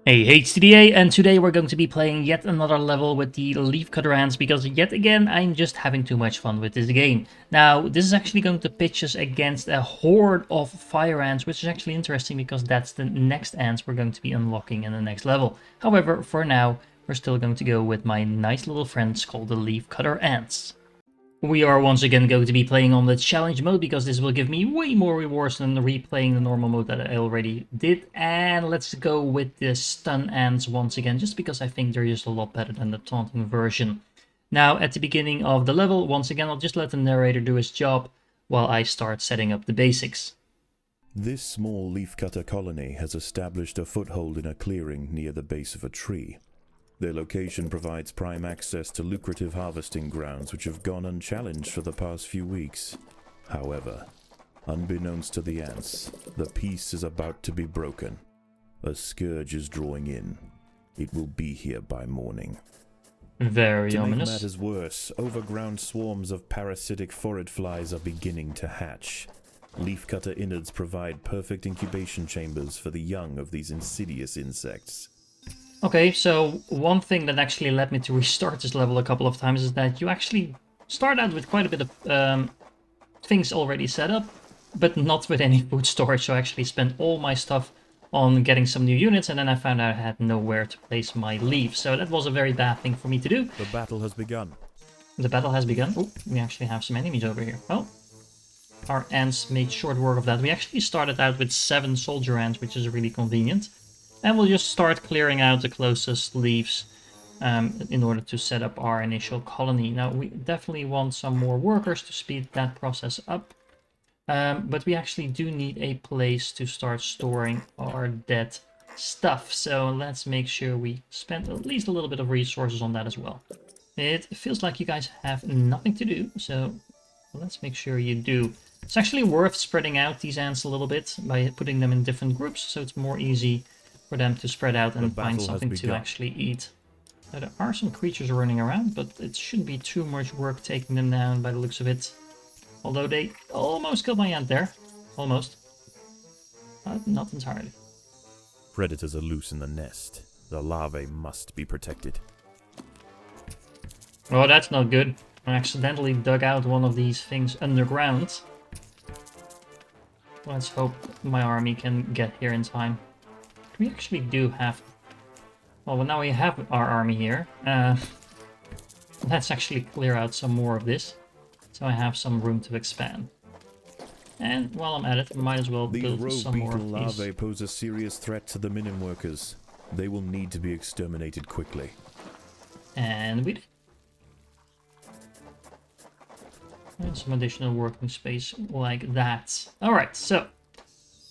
Hey, HTDA, and today we're going to be playing yet another level with the leafcutter ants because yet again I'm just having too much fun with this game. Now, this is actually going to pitch us against a horde of fire ants, which is actually interesting because that's the next ants we're going to be unlocking in the next level. However, for now, we're still going to go with my nice little friends called the leafcutter ants. We are once again going to be playing on the challenge mode because this will give me way more rewards than replaying the normal mode that I already did. And let's go with the stun ants once again, just because I think they're just a lot better than the taunting version. Now, at the beginning of the level, once again, I'll just let the narrator do his job while I start setting up the basics. This small leafcutter colony has established a foothold in a clearing near the base of a tree. Their location provides prime access to lucrative harvesting grounds which have gone unchallenged for the past few weeks. However, unbeknownst to the ants, the peace is about to be broken. A scourge is drawing in. It will be here by morning. Very To make ominous. matters worse, overground swarms of parasitic phorid flies are beginning to hatch. Leafcutter innards provide perfect incubation chambers for the young of these insidious insects. Okay, so one thing that actually led me to restart this level a couple of times is that you actually start out with quite a bit of things already set up, but not with any food storage, so I actually spent all my stuff on getting some new units, and then I found out I had nowhere to place my leaves, so that was a very bad thing for me to do. The battle has begun. The battle has begun. Oh, we actually have some enemies over here. Well, our ants made short work of that. We actually started out with 7 soldier ants, which is really convenient. And we'll just start clearing out the closest leaves in order to set up our initial colony. Now, we definitely want some more workers to speed that process up. But we actually do need a place to start storing our dead stuff. So let's make sure we spend at least a little bit of resources on that as well. It feels like you guys have nothing to do, so let's make sure you do. It's actually worth spreading out these ants a little bit by putting them in different groups, so it's more easy for them to spread out and find something to actually eat. Now, there are some creatures running around, but it shouldn't be too much work taking them down by the looks of it. Although they almost killed my ant there. Almost. But not entirely. Predators are loose in the nest. The larvae must be protected. Oh, that's not good. I accidentally dug out one of these things underground. Let's hope my army can get here in time. We actually do have... Well, now we have our army here. Let's actually clear out some more of this, so I have some room to expand. And while I'm at it, I might as well build some more of these. Larvae pose a serious threat to the minim workers. They will need to be exterminated quickly. And we did. And some additional working space like that. Alright, so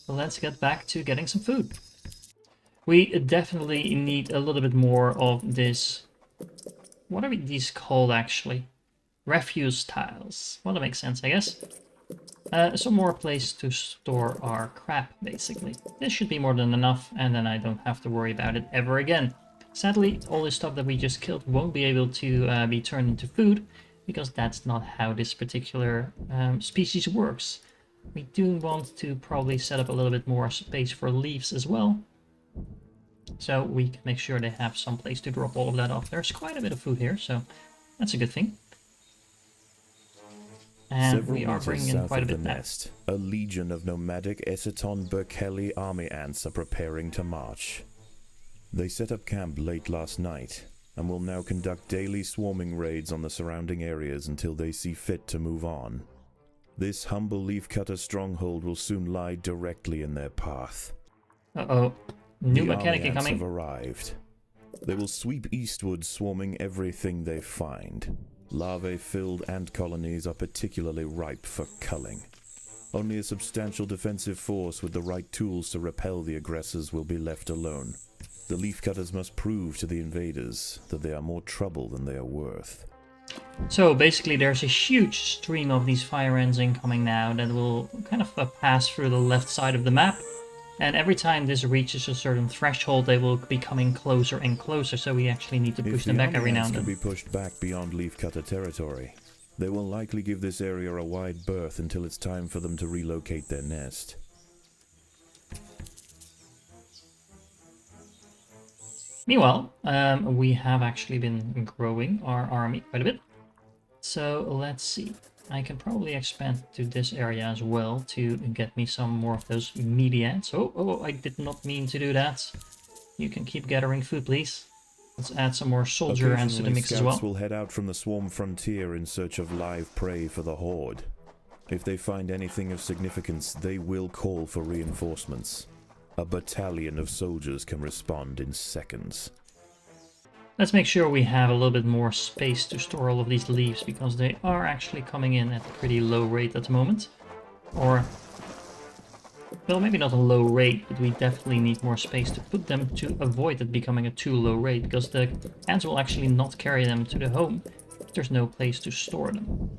let's get back to getting some food. We definitely need a little bit more of this. What are these called actually? Refuse tiles. Well, that makes sense, I guess. Some more place to store our crap, basically. This should be more than enough, and then I don't have to worry about it ever again. Sadly, all this stuff that we just killed won't be able to be turned into food, because that's not how this particular species works. We do want to probably set up a little bit more space for leaves as well, so we can make sure they have some place to drop all of that off. There's quite a bit of food here, so that's a good thing. And we are bringing in quite a bit now. A legion of nomadic Essiton Berkeley army ants are preparing to march. They set up camp late last night, and will now conduct daily swarming raids on the surrounding areas until they see fit to move on. This humble leafcutter stronghold will soon lie directly in their path. Uh-oh. New The mechanic army ants incoming. have arrived. They will sweep eastward, swarming everything they find. Larvae-filled ant colonies are particularly ripe for culling. Only a substantial defensive force with the right tools to repel the aggressors will be left alone. The leafcutters must prove to the invaders that they are more trouble than they are worth. So basically there's a huge stream of these fire ants incoming now that will kind of pass through the left side of the map. And every time this reaches a certain threshold, they will be coming closer and closer, so we actually need to push them back every now and then. If the army ants can be pushed back beyond leafcutter territory, they will likely give this area a wide berth until it's time for them to relocate their nest. Meanwhile, we have actually been growing our army quite a bit. So let's see. I can probably expand to this area as well to get me some more of those meaty ants. Oh, I did not mean to do that. You can keep gathering food, please. Let's add some more soldier ants to the Occasionally, mix as scouts well. will head out from the swarm frontier in search of live prey for the horde. If they find anything of significance, they will call for reinforcements. A battalion of soldiers can respond in seconds. Let's make sure we have a little bit more space to store all of these leaves, because they are actually coming in at a pretty low rate at the moment. Or, well, maybe not a low rate, but we definitely need more space to put them to avoid it becoming a too low rate, because the ants will actually not carry them to the home if there's no place to store them.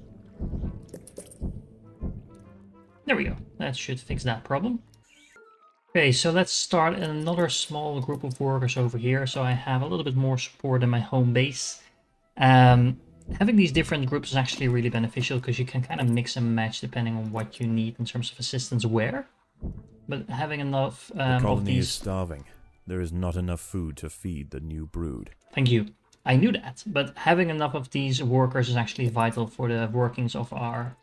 There we go. That should fix that problem. Okay, so let's start another small group of workers over here, so I have a little bit more support in my home base. Having these different groups is actually really beneficial, because you can kind of mix and match depending on what you need in terms of assistance where. But having enough The colony of these... is starving. There is not enough food to feed the new brood. Thank you. I knew that, but having enough of these workers is actually vital for the workings of our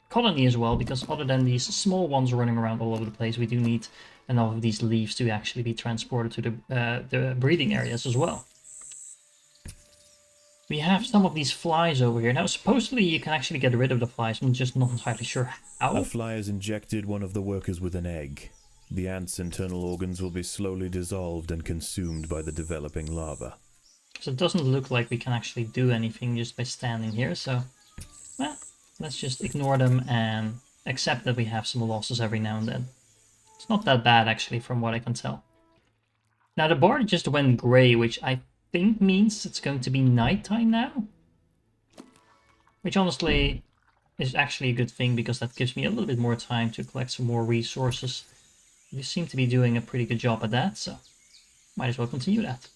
colony as well, because other than these small ones running around all over the place, we do need enough of these leaves to actually be transported to the breeding areas as well. We have some of these flies over here. Now, supposedly you can actually get rid of the flies. I'm just not entirely sure how. A fly has injected one of the workers with an egg. The ant's internal organs will be slowly dissolved and consumed by the developing larva. So it doesn't look like we can actually do anything just by standing here, so... well, let's just ignore them and accept that we have some losses every now and then. It's not that bad, actually, from what I can tell. Now, the bar just went gray, which I think means it's going to be nighttime now. Which, honestly, is actually a good thing, because that gives me a little bit more time to collect some more resources. You seem to be doing a pretty good job at that, so might as well continue that.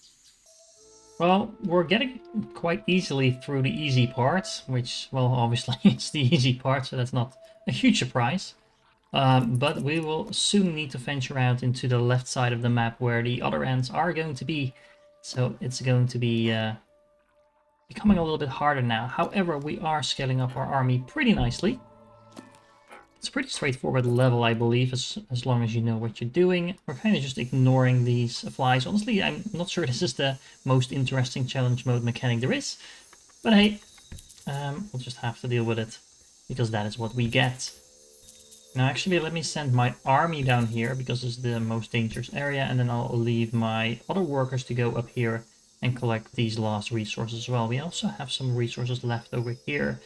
Well, we're getting quite easily through the easy part, which, well, obviously it's the easy part, so that's not a huge surprise. But we will soon need to venture out into the left side of the map where the other ants are going to be. So it's going to be becoming a little bit harder now. However, we are scaling up our army pretty nicely. It's a pretty straightforward level, I believe, as long as you know what you're doing. We're kind of just ignoring these flies. Honestly, I'm not sure this is the most interesting challenge mode mechanic there is. But hey, we'll just have to deal with it, because that is what we get. Now, actually, let me send my army down here, because it's the most dangerous area, and then I'll leave my other workers to go up here and collect these last resources as well. We also have some resources left over here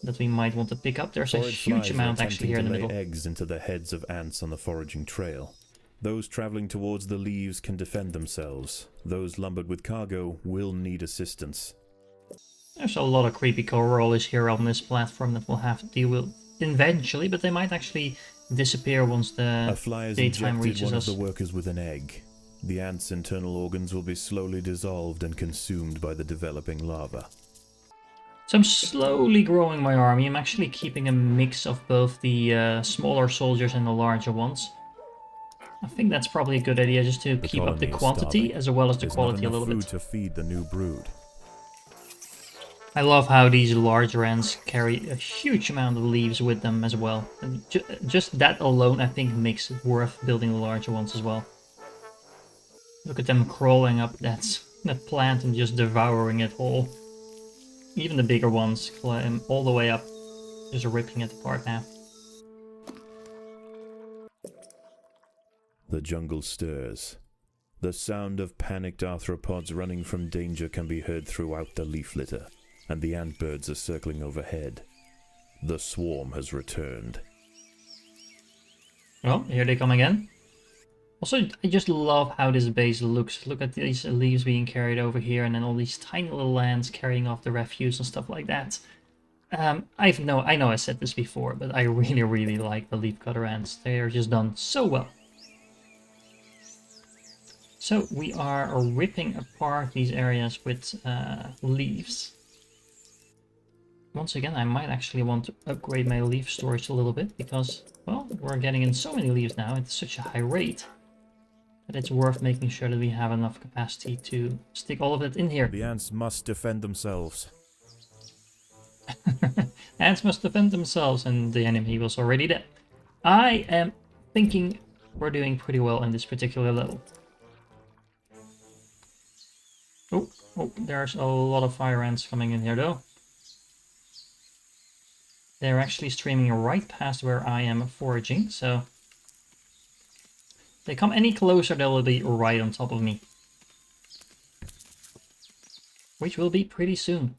that we might want to pick up. There's a huge amount actually here in the middle. Eggs into the heads of ants on the foraging trail. Those traveling towards the leaves can defend themselves. Those lumbered with cargo will need assistance. There's a lot of creepy corals here on this platform that we'll have to deal with eventually, but they might actually disappear once the daytime reaches one us. of the workers with an egg. The ant's internal organs will be slowly dissolved and consumed by the developing larva. So I'm slowly growing my army. I'm actually keeping a mix of both the smaller soldiers and the larger ones. I think that's probably a good idea, just to keep up the quantity as well as the quality a little bit. There's not enough food to feed the new brood. I love how these larger ants carry a huge amount of leaves with them as well. And just that alone, I think, makes it worth building the larger ones as well. Look at them crawling up that plant and just devouring it all. Even the bigger ones climb all the way up, just ripping it apart now. The jungle stirs. The sound of panicked arthropods running from danger can be heard throughout the leaf litter, and the ant birds are circling overhead. The swarm has returned. Well, here they come again. Also, I just love how this base looks. Look at these leaves being carried over here, and then all these tiny little ants carrying off the refuse and stuff like that. I know I said this before, but I really, really like the leafcutter ants. They are just done so well. So we are ripping apart these areas with leaves. Once again, I might actually want to upgrade my leaf storage a little bit, because, well, we're getting in so many leaves now at such a high rate. But it's worth making sure that we have enough capacity to stick all of it in here. The ants must defend themselves. Ants must defend themselves, and the enemy was already dead. I am thinking we're doing pretty well in this particular level. Oh, there's a lot of fire ants coming in here though. They're actually streaming right past where I am foraging, so if they come any closer, they will be right on top of me. Which will be pretty soon.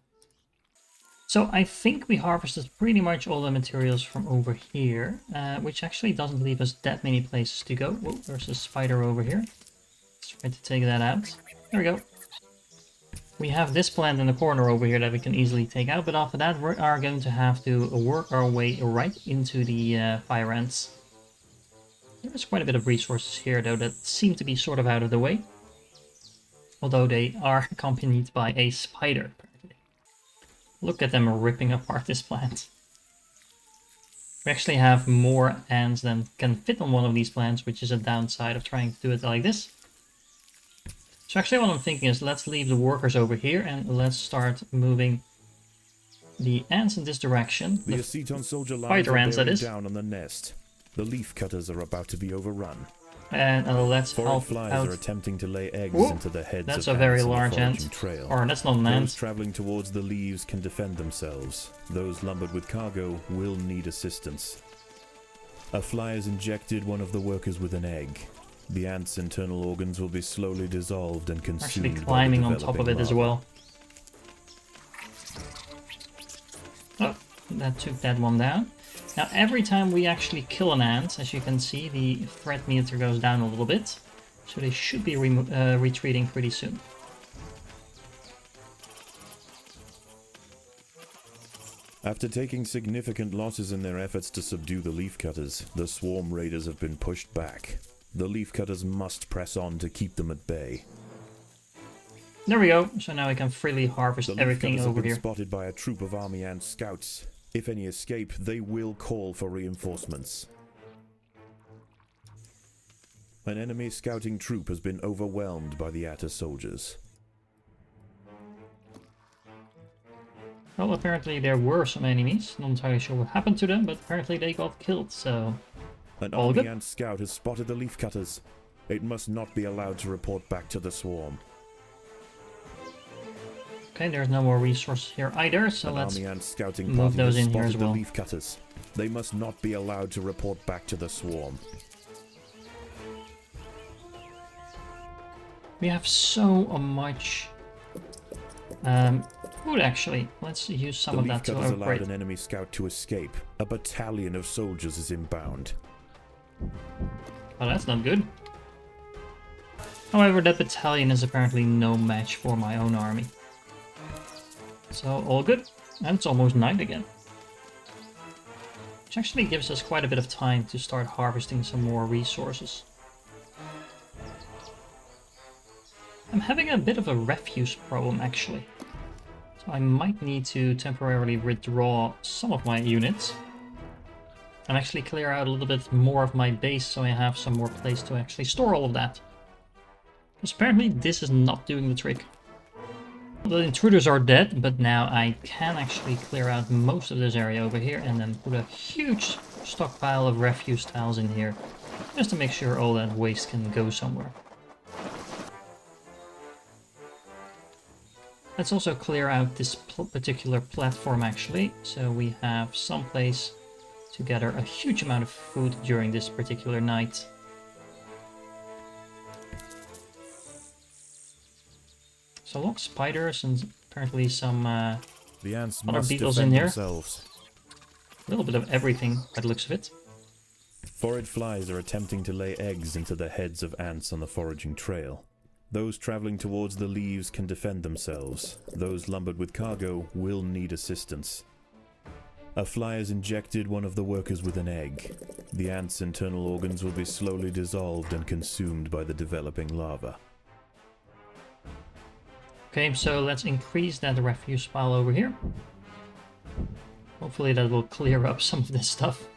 So I think we harvested pretty much all the materials from over here, which actually doesn't leave us that many places to go. Whoa, there's a spider over here. Let's try to take that out. There we go. We have this plant in the corner over here that we can easily take out, but after that we are going to have to work our way right into the fire ants. There's quite a bit of resources here though that seem to be sort of out of the way. Although they are accompanied by a spider. Look at them ripping apart this plant. We actually have more ants than can fit on one of these plants, which is a downside of trying to do it like this. So actually what I'm thinking is let's leave the workers over here and let's start moving the ants in this direction. The aceton soldier lines spider ants, that is. Down on the nest. The leaf cutters are about to be overrun. And let's help flies out. are attempting to lay eggs Whoa, into the heads that's of a very ants on the large ant. foraging trail. Or that's not an ant. Those traveling towards the leaves can defend themselves. Those lumbered with cargo will need assistance. A fly has injected one of the workers with an egg. The ant's internal organs will be slowly dissolved and consumed. Actually climbing on top of it as well. Oh, that took that one down. Now every time we actually kill an ant, as you can see, the threat meter goes down a little bit. So they should be retreating pretty soon. After taking significant losses in their efforts to subdue the leafcutters, the swarm raiders have been pushed back. The leafcutters must press on to keep them at bay. There we go. So now we can freely harvest everything over have been here. Spotted by a troop of army ant scouts. If any escape, they will call for reinforcements. An enemy scouting troop has been overwhelmed by the Atta soldiers. Well, apparently there were some enemies. Not entirely sure what happened to them, but apparently they got killed, so An all army good. ant scout has spotted the leafcutters. It must not be allowed to report back to the swarm. Okay, there's no more resources here either, so An let's army ant scouting move party those has in here spotted as well. the leafcutters. They must not be allowed to report back to the swarm. We have so much food actually. Let's use some of that to leafcutters allowed upgrade. an enemy scout to escape. A battalion of soldiers is inbound. Oh, that's not good. However, that battalion is apparently no match for my own army. So, all good. And it's almost night again. Which actually gives us quite a bit of time to start harvesting some more resources. I'm having a bit of a refuse problem actually. So I might need to temporarily withdraw some of my units. And actually clear out a little bit more of my base so I have some more place to actually store all of that. Because apparently this is not doing the trick. The intruders are dead, but now I can actually clear out most of this area over here and then put a huge stockpile of refuse tiles in here. Just to make sure all that waste can go somewhere. Let's also clear out this particular platform actually, so we have some place to gather a huge amount of food during this particular night. So a lot of spiders and apparently some The ants other must beetles defend in here. themselves. A little bit of everything by the looks of it. Forage flies are attempting to lay eggs into the heads of ants on the foraging trail. Those traveling towards the leaves can defend themselves. Those lumbered with cargo will need assistance. A fly has injected one of the workers with an egg. The ant's internal organs will be slowly dissolved and consumed by the developing larva. Okay, so let's increase that refuse pile over here. Hopefully that will clear up some of this stuff.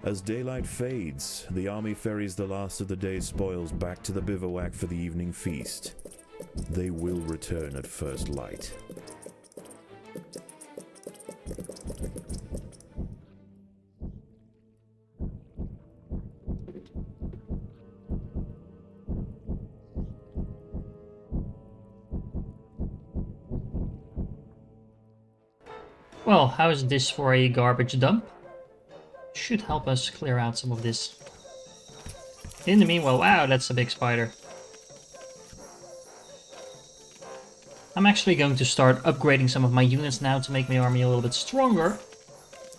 As daylight fades, the army ferries the last of the day's spoils back to the bivouac for the evening feast. They will return at first light. Well, how is this for a garbage dump? Should help us clear out some of this. In the meanwhile, wow, that's a big spider. I'm actually going to start upgrading some of my units now to make my army a little bit stronger.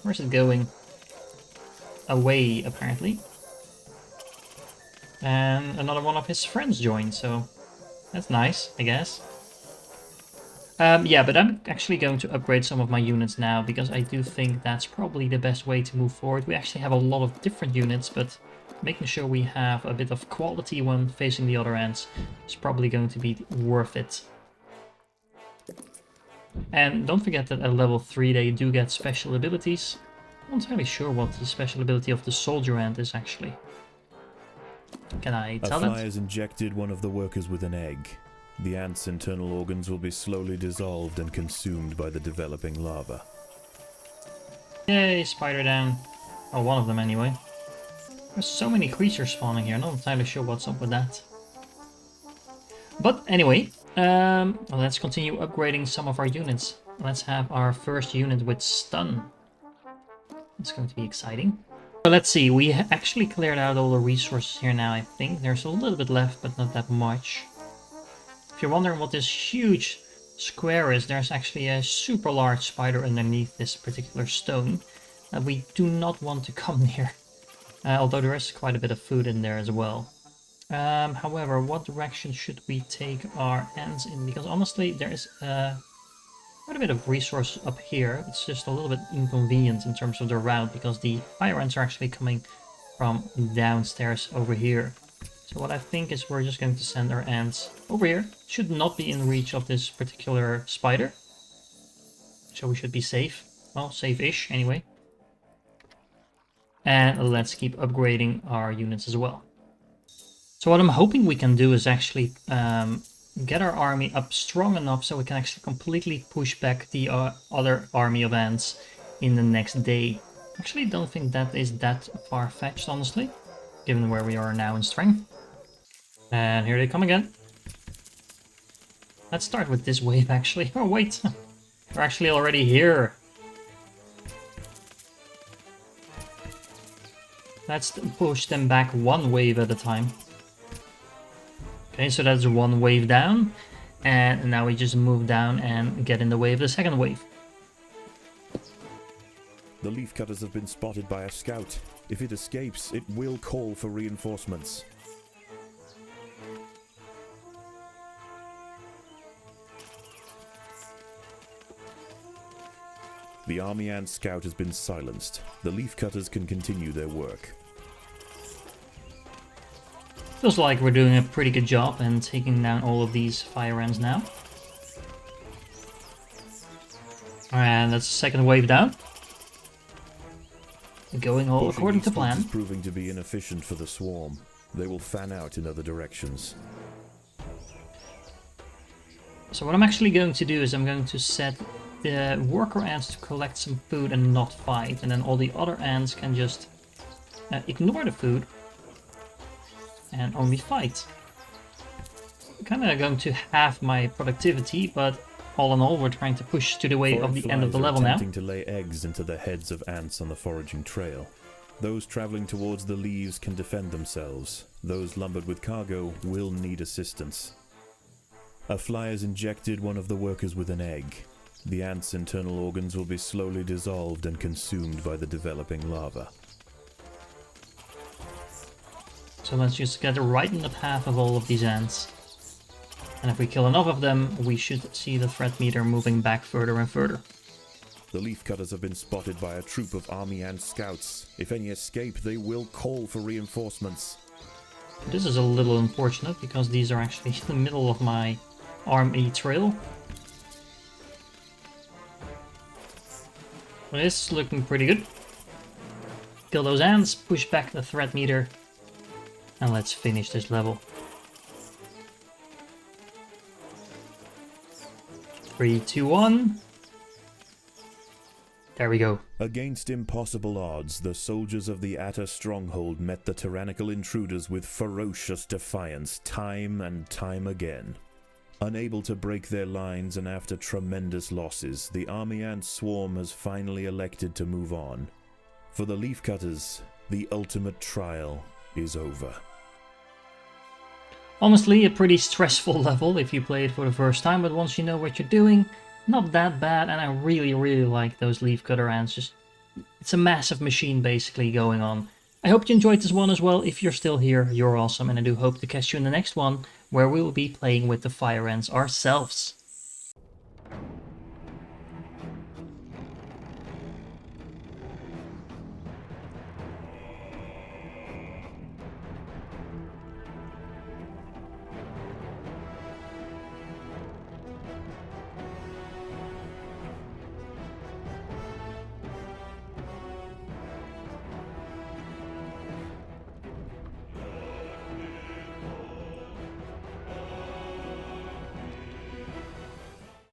Where's it going? Away, apparently. And another one of his friends joined, so that's nice, I guess. Yeah, but I'm actually going to upgrade some of my units now, because I do think that's probably the best way to move forward. We actually have a lot of different units, but making sure we have a bit of quality when facing the other ends is probably going to be worth it. And don't forget that at level 3 they do get special abilities. I'm not entirely sure what the special ability of the soldier ant is actually. Can I tell A fly that? has injected one of the workers with an egg. The ant's internal organs will be slowly dissolved and consumed by the developing larva. Yay, spider down. Oh, one of them anyway. There's so many creatures spawning here, not entirely sure what's up with that. But anyway, let's continue upgrading some of our units. Let's have our first unit with stun. It's going to be exciting. So let's see, we actually cleared out all the resources here now, I think. There's a little bit left, but not that much. If you're wondering what this huge square is, there's actually a super large spider underneath this particular stone that we do not want to come near. Although there is quite a bit of food in there as well. However, what direction should we take our ants in? Because honestly, there is quite a bit of resource up here. It's just a little bit inconvenient in terms of the route, because the fire ants are actually coming from downstairs over here. So what I think is we're just going to send our ants over here. Should not be in reach of this particular spider. So we should be safe. Well, safe-ish anyway. And let's keep upgrading our units as well. So what I'm hoping we can do is actually get our army up strong enough so we can actually completely push back the other army of ants in the next day. Actually, don't think that is that far-fetched, honestly, given where we are now in strength. And here they come again. Let's start with this wave, actually. Oh, wait. They're actually already here. Let's push them back one wave at a time. Okay, so that's one wave down. And now we just move down and get in the way of the second wave. The leafcutters have been spotted by a scout. If it escapes, it will call for reinforcements. The army ant scout has been silenced. The leafcutters can continue their work. Feels like we're doing a pretty good job and taking down all of these fire ants now. And that's the second wave down. Going all according to plan. Is proving to be inefficient for the swarm. They will fan out in other directions. So what I'm actually going to do is I'm going to set the worker ants to collect some food and not fight, and then all the other ants can just ignore the food and only fight. I'm kind of going to halve my productivity, but all in all we're trying to push to the way of the end of the level now. Attempting to lay eggs into the heads of ants on the foraging trail. Those traveling towards the leaves can defend themselves. Those lumbered with cargo will need assistance. A fly has injected one of the workers with an egg. The ant's internal organs will be slowly dissolved and consumed by the developing larva. So let's just get right in the path of all of these ants. And if we kill enough of them, we should see the threat meter moving back further and further. The leafcutters have been spotted by a troop of army ant scouts. If any escape, they will call for reinforcements. This is a little unfortunate, because these are actually in the middle of my army trail. But it's looking pretty good. kill those ants, push back the threat meter, and let's finish this level. 3, 2, 1. There we go. Against impossible odds, the soldiers of the Atta stronghold met the tyrannical intruders with ferocious defiance time and time again. Unable to break their lines and after tremendous losses, the army ant swarm has finally elected to move on. For the leafcutters, the ultimate trial is over. Honestly, a pretty stressful level if you play it for the first time, but once you know what you're doing, not that bad, and I really like those leafcutter ants. It's a massive machine basically going on. I hope you enjoyed this one as well. If you're still here, you're awesome, and I do hope to catch you in the next one, where we will be playing with the fire ants ourselves.